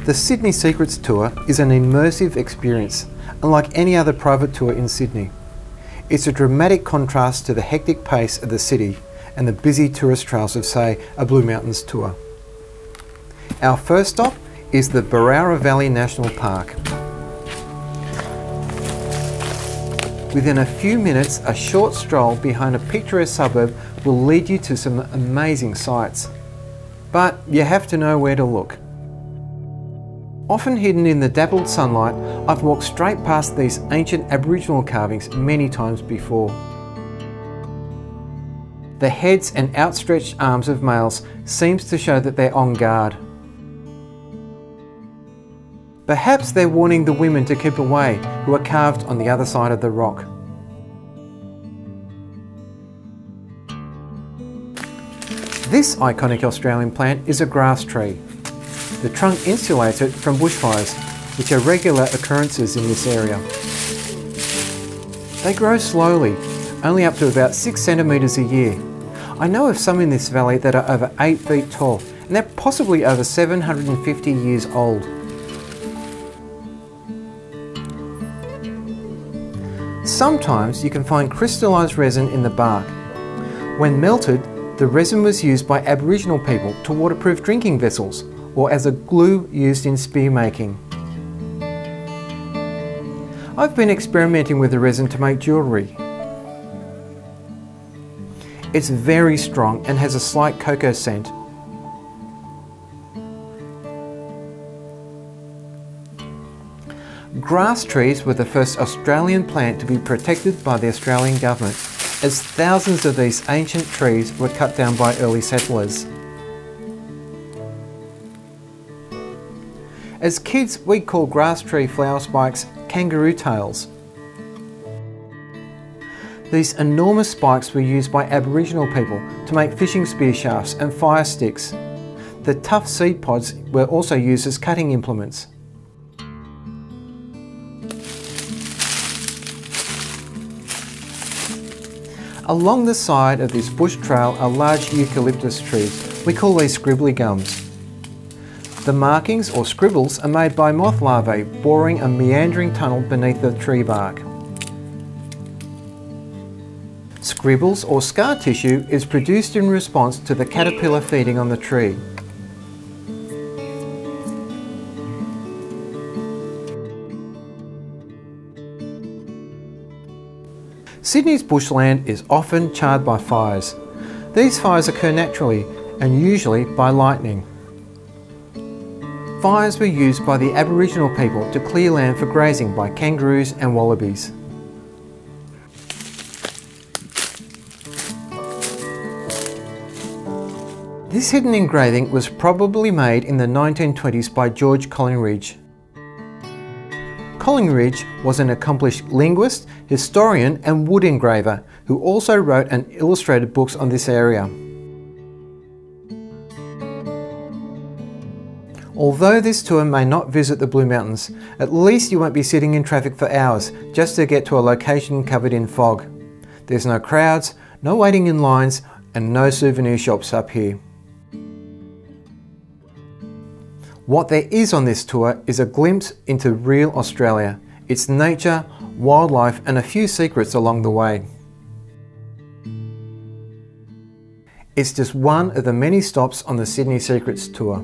The Sydney Secrets Tour is an immersive experience, unlike any other private tour in Sydney. It's a dramatic contrast to the hectic pace of the city and the busy tourist trails of, say, a Blue Mountains tour. Our first stop is the Berowra National Park. Within a few minutes, a short stroll behind a picturesque suburb will lead you to some amazing sights. But you have to know where to look. Often hidden in the dappled sunlight, I've walked straight past these ancient Aboriginal carvings many times before. The heads and outstretched arms of males seems to show that they're on guard. Perhaps they're warning the women to keep away, who are carved on the other side of the rock. This iconic Australian plant is a grass tree. The trunk insulates it from bushfires, which are regular occurrences in this area. They grow slowly, only up to about 6 centimetres a year. I know of some in this valley that are over 8 feet tall, and they're possibly over 750 years old. Sometimes you can find crystallised resin in the bark. When melted, the resin was used by Aboriginal people to waterproof drinking vessels, or as a glue used in spear making. I've been experimenting with the resin to make jewellery. It's very strong and has a slight cocoa scent. Grass trees were the first Australian plant to be protected by the Australian government, as thousands of these ancient trees were cut down by early settlers. As kids, we'd call grass tree flower spikes kangaroo tails. These enormous spikes were used by Aboriginal people to make fishing spear shafts and fire sticks. The tough seed pods were also used as cutting implements. Along the side of this bush trail are large eucalyptus trees. We call these scribbly gums. The markings or scribbles are made by moth larvae boring a meandering tunnel beneath the tree bark. Scribbles or scar tissue is produced in response to the caterpillar feeding on the tree. Sydney's bushland is often charred by fires. These fires occur naturally and usually by lightning. Fires were used by the Aboriginal people to clear land for grazing by kangaroos and wallabies. This hidden engraving was probably made in the 1920s by George Collingridge. Collingridge was an accomplished linguist, historian and wood engraver who also wrote and illustrated books on this area. Although this tour may not visit the Blue Mountains, at least you won't be sitting in traffic for hours just to get to a location covered in fog. There's no crowds, no waiting in lines and no souvenir shops up here. What there is on this tour is a glimpse into real Australia, its nature, wildlife and a few secrets along the way. It's just one of the many stops on the Sydney Secrets Tour.